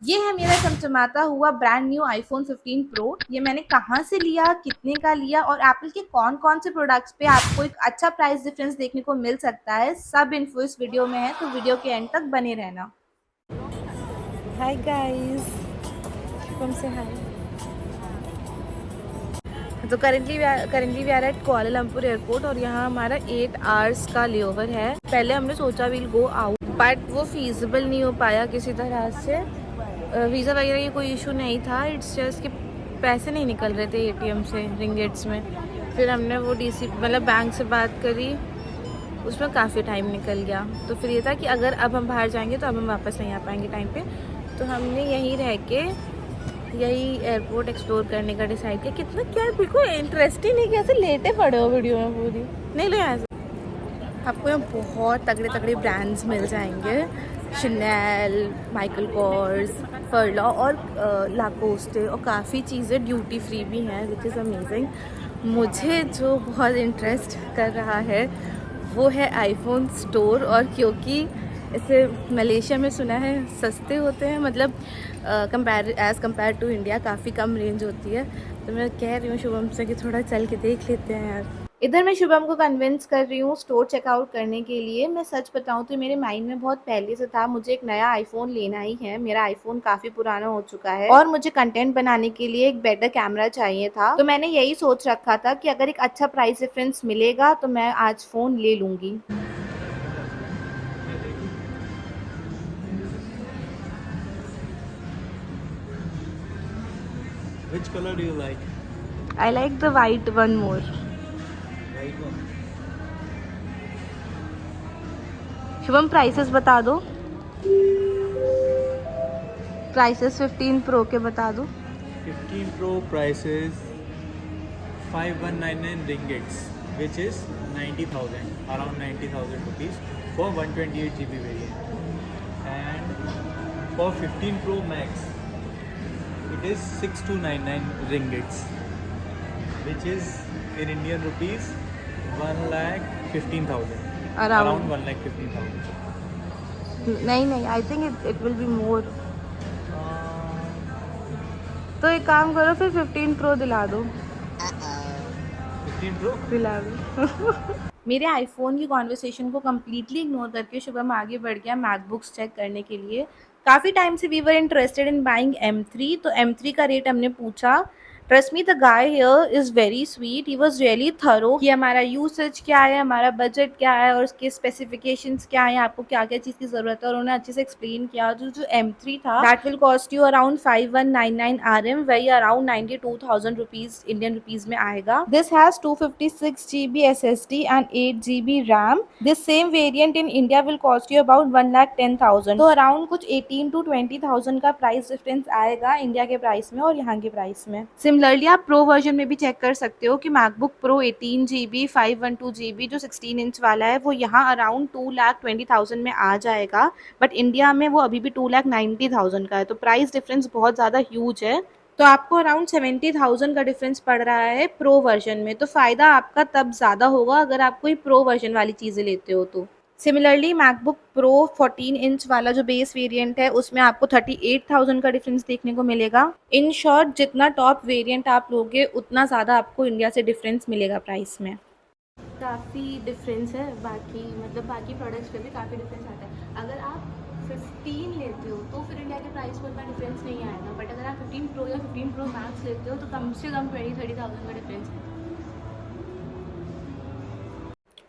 ये है मेरा चमचमाता हुआ ब्रांड न्यू आईफोन 15 प्रो। ये मैंने कहाँ से लिया, कितने का लिया और एप्पल के कौन कौन से प्रोडक्ट्स पे आपको एक अच्छा प्राइस डिफरेंस देखने को मिल सकता है, सब इन्फो इस वीडियो में है, तो वीडियो के एंड तक बने रहना। हाय गाइस, कौन से हाय। तो currently we are at Kuala Lumpur airport और यहाँ हमारा 8 आवर्स का लेओवर है। पहले हमने सोचा वील गो आउट बट वो फीजिबल नहीं हो पाया किसी तरह से। वीज़ा वगैरह ये कोई इशू नहीं था, इट्स जस्ट कि पैसे नहीं निकल रहे थे एटीएम से रिंगेट्स में। फिर हमने वो डीसी मतलब बैंक से बात करी, उसमें काफ़ी टाइम निकल गया। तो फिर ये था कि अगर अब हम बाहर जाएंगे तो अब हम वापस नहीं आ पाएंगे टाइम पे, तो हमने यहीं रह के यही एयरपोर्ट एक्सप्लोर करने का डिसाइड किया। कितना क्या बिल्कुल इंटरेस्टिंग नहीं, कैसे लेटे पड़े हो वीडियो में पूरी नहीं लो यहाँ से। आपको यहाँ बहुत तगड़े तगड़े ब्रांड्स मिल जाएंगे, शनेल, माइकल कॉर्स, फर्ला और लाकोस्टे, और काफ़ी चीज़ें ड्यूटी फ्री भी हैं विच इज़ अमेजिंग। मुझे जो बहुत इंटरेस्ट कर रहा है वो है आईफोन स्टोर, और क्योंकि इसे मलेशिया में सुना है सस्ते होते हैं, मतलब एज़ कम्पेयर टू इंडिया काफ़ी कम रेंज होती है। तो मैं कह रही हूँ शुभम से कि थोड़ा चल के देख लेते हैं यार। इधर मैं शुभम को कन्विंस कर रही हूँ स्टोर चेकआउट करने के लिए। मैं सच बताऊँ तो मेरे माइंड में बहुत पहले से था, मुझे एक नया आईफोन लेना ही है। मेरा आईफोन काफ़ी पुराना हो चुका है और मुझे कंटेंट बनाने के लिए एक बेटर कैमरा चाहिए था। तो मैंने यही सोच रखा था कि अगर एक अच्छा प्राइस डिफरेंस मिलेगा तो मैं आज फ़ोन ले लूँगी। Which color do you like? I like the white one more. White one. Shubham prices बता दो, प्राइसेस 15 प्रो के बता दो। 15 Pro prices 5199 ringgits, which is 90,000, around 90,000 rupees for 128 GB variant. And for 15 Pro Max, it is 6299 ringgits, which is in Indian rupees 1,15,000. Around 1,15,000. नहीं नहीं, I think it will be more. तो एक काम करो, फिर 15 प्रो दिला दो। 15 Pro? दिला दो। मेरे आईफोन की कॉन्वर्सेशन को कम्प्लीटली इग्नोर करके शुभम आगे बढ़ गया मैकबुक्स चेक करने के लिए। काफ़ी टाइम से we were interested in buying M3, तो M3 का रेट हमने पूछा। Trust me, the guy here is very sweet, he was really thorough कि हमारा यूसेज क्या है, हमारा बजट क्या है और उसके स्पेसिफिकेशंस क्या है, आपको क्या क्या चीज़ की ज़रूरत है, और उन्होंने अच्छे से एक्सप्लेन किया। जो जो M3 था that will cost you around 5199 RM, वही अराउंड 92,000 रुपीज़ इंडियन रुपीज़ में आएगा। This has 256 GB SSD and 8 GB RAM। This same variant in India will cost you about 1,10,000, तो अराउंड कुछ 18 to 20,000 का प्राइस डिफरेंस आएगा India के price में और यहाँ के प्राइस में। सिमिलरली आप प्रो वर्जन में भी चेक कर सकते हो कि मैकबुक प्रो 18 GB 512 GB जो 16 इंच वाला है वो यहाँ अराउंड 2,20,000 में आ जाएगा, बट इंडिया में वो अभी भी 2,90,000 का है, तो प्राइस डिफरेंस बहुत ज़्यादा ह्यूज है। तो आपको अराउंड 70,000 का डिफरेंस पड़ रहा है प्रो वर्जन में, तो फ़ायदा आपका तब ज़्यादा होगा अगर आप कोई प्रो वर्जन वाली चीज़ें लेते हो तो। सिमिलरली मैकबुक प्रो 14 इंच वाला जो बेस वेरिएंट है उसमें आपको 38,000 का डिफरेंस देखने को मिलेगा। इन शॉर्ट जितना टॉप वेरिएंट आप लोगे उतना ज़्यादा आपको इंडिया से डिफरेंस मिलेगा प्राइस में। काफ़ी डिफरेंस है, बाकी प्रोडक्ट्स पे भी काफ़ी डिफरेंस आता है। अगर आप 15 लेते हो तो फिर इंडिया के प्राइस में उतना डिफरेंस नहीं आएगा, बट अगर आप 15 प्रो या 15 प्रो मैक्स लेते हो तो कम से कम 20-30,000 का डिफरेंस है।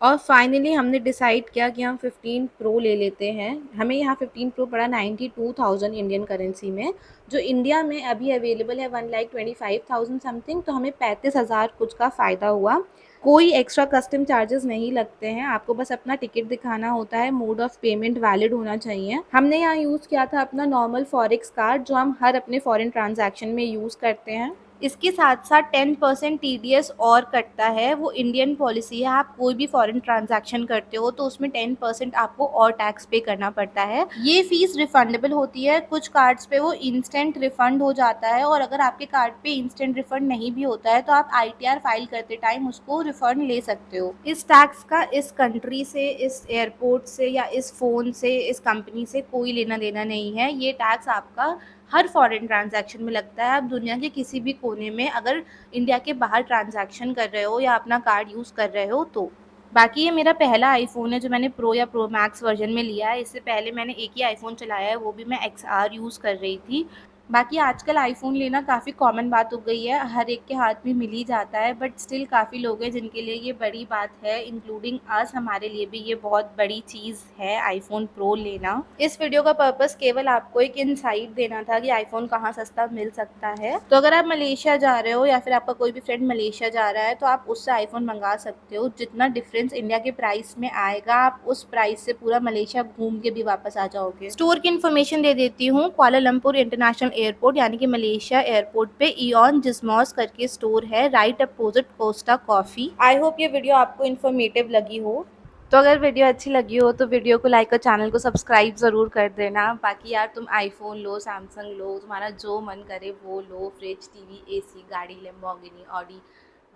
और फाइनली हमने डिसाइड किया कि हम 15 प्रो ले लेते हैं। हमें यहाँ 15 प्रो पड़ा 92,000 इंडियन करेंसी में, जो इंडिया में अभी अवेलेबल है 1,25,000 समथिंग, तो हमें 35,000 कुछ का फ़ायदा हुआ। कोई एक्स्ट्रा कस्टम चार्जेस नहीं लगते हैं, आपको बस अपना टिकट दिखाना होता है, मोड ऑफ पेमेंट वैलिड होना चाहिए। हमने यहाँ यूज़ किया था अपना नॉर्मल फॉरेक्स कार्ड जो हम हर अपने फॉरेन ट्रांजैक्शन में यूज़ करते हैं। इसके साथ साथ 10% TDS और कटता है, वो इंडियन पॉलिसी है। आप कोई भी फॉरेन ट्रांजैक्शन करते हो तो उसमें 10% आपको और टैक्स पे करना पड़ता है। ये फीस रिफंडेबल होती है, कुछ कार्ड्स पे वो इंस्टेंट रिफंड हो जाता है, और अगर आपके कार्ड पे इंस्टेंट रिफंड नहीं भी होता है तो आप ITR फाइल करते टाइम उसको रिफंड ले सकते हो। इस टैक्स का इस कंट्री से, इस एयरपोर्ट से या इस फ़ोन से, इस कंपनी से कोई लेना देना नहीं है। ये टैक्स आपका हर फॉरेन ट्रांजैक्शन में लगता है। आप दुनिया के किसी भी कोने में अगर इंडिया के बाहर ट्रांजैक्शन कर रहे हो या अपना कार्ड यूज़ कर रहे हो तो। बाकी ये मेरा पहला आईफ़ोन है जो मैंने प्रो या प्रो मैक्स वर्जन में लिया है। इससे पहले मैंने एक ही आईफ़ोन चलाया है, वो भी मैं XR यूज़ कर रही थी। बाकी आजकल आईफ़ोन लेना काफ़ी कॉमन बात हो गई है, हर एक के हाथ में मिल ही जाता है, बट स्टिल काफ़ी लोग हैं जिनके लिए ये बड़ी बात है, इंक्लूडिंग अस। हमारे लिए भी ये बहुत बड़ी चीज़ है आईफ़ोन प्रो लेना। इस वीडियो का पर्पस केवल आपको एक इनसाइट देना था कि आईफ़ोन कहाँ सस्ता मिल सकता है। तो अगर आप मलेशिया जा रहे हो या फिर आपका कोई भी फ्रेंड मलेशिया जा रहा है तो आप उससे आईफ़ोन मंगा सकते हो। जितना डिफरेंस इंडिया के प्राइस में आएगा, आप उस प्राइस से पूरा मलेशिया घूम के भी वापस आ जाओगे। स्टोर की इन्फॉर्मेशन दे देती हूँ। कुआलालंपुर इंटरनेशनल एयरपोर्ट यानी कि मलेशिया एयरपोर्ट पे इयॉन जिस्मॉस करके स्टोर है, right opposite Costa coffee. I hope ये वीडियो आपको इन्फॉर्मेटिव लगी हो। तो अगर वीडियो अच्छी लगी हो तो वीडियो को लाइक और चैनल को सब्सक्राइब ज़रूर कर देना। बाकी यार तुम आईफोन लो, सैमसंग लो, तुम्हारा जो मन करे वो लो, फ्रिज, टीवी, एसी, गाड़ी, लैम्बोर्गिनी, ऑडी,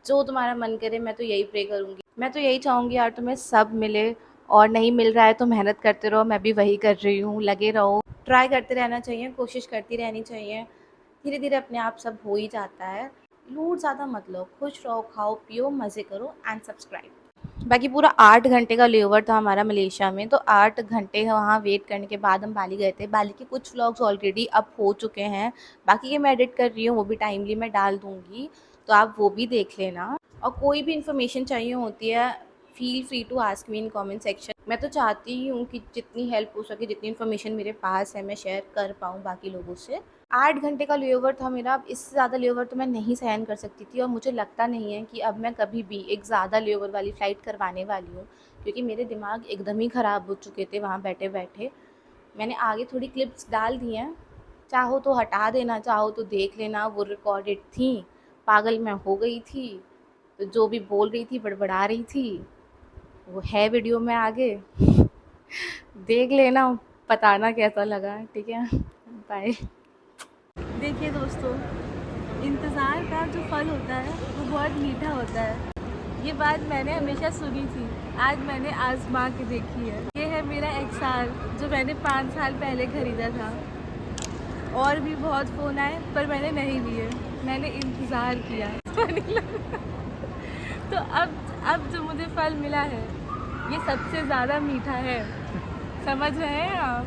जो तुम्हारा मन करे। मैं तो यही प्रे करूँगी, मैं तो यही चाहूँगी यार तुम्हें सब मिले, और नहीं मिल रहा है तो मेहनत करते रहो। मैं भी वही कर रही हूँ, लगे रहो, ट्राई करते रहना चाहिए, कोशिश करती रहनी चाहिए। धीरे धीरे अपने आप सब हो ही जाता है। लोड ज़्यादा मत लो, खुश रहो, खाओ पियो, मज़े करो एंड सब्सक्राइब। बाकी पूरा 8 घंटे का लेओवर था हमारा मलेशिया में, तो 8 घंटे वहाँ वेट करने के बाद हम बाली गए थे। बाली के कुछ व्लॉग्स ऑलरेडी अप हो चुके हैं, बाकी के मैं एडिट कर रही हूँ, वो भी टाइमली मैं डाल दूँगी, तो आप वो भी देख लेना। और कोई भी इन्फॉर्मेशन चाहिए होती है, feel free to ask me in comment section. मैं तो चाहती हूँ कि जितनी हेल्प हो सके, जितनी इन्फॉर्मेशन मेरे पास है, मैं शेयर कर पाऊँ बाकी लोगों से। 8 घंटे का लेओवर था मेरा, अब इससे ज़्यादा लेओवर तो मैं नहीं सहन कर सकती थी, और मुझे लगता नहीं है कि अब मैं कभी भी एक ज़्यादा लेओवर वाली फ़्लाइट करवाने वाली हूँ, क्योंकि मेरे दिमाग एकदम ही ख़राब हो चुके थे वहाँ बैठे-बैठे। मैंने आगे थोड़ी क्लिप्स डाल दी हैं, चाहो तो हटा देना, चाहो तो देख लेना, वो रिकॉर्डेड थी। पागल मैं हो गई थी, तो जो भी बोल रही थी, बड़बड़ा रही थी, वो है वीडियो में आगे। देख लेना, बताना कैसा लगा, ठीक है? बाय। देखिए दोस्तों, इंतज़ार का जो फल होता है वो बहुत मीठा होता है। ये बात मैंने हमेशा सुनी थी, आज मैंने आजमा के देखी है। ये है मेरा XR जो मैंने 5 साल पहले ख़रीदा था। और भी बहुत फ़ोन आए पर मैंने नहीं लिए, मैंने इंतज़ार किया। तो अब जो मुझे फल मिला है ये सबसे ज़्यादा मीठा है, समझ रहे हैं आप?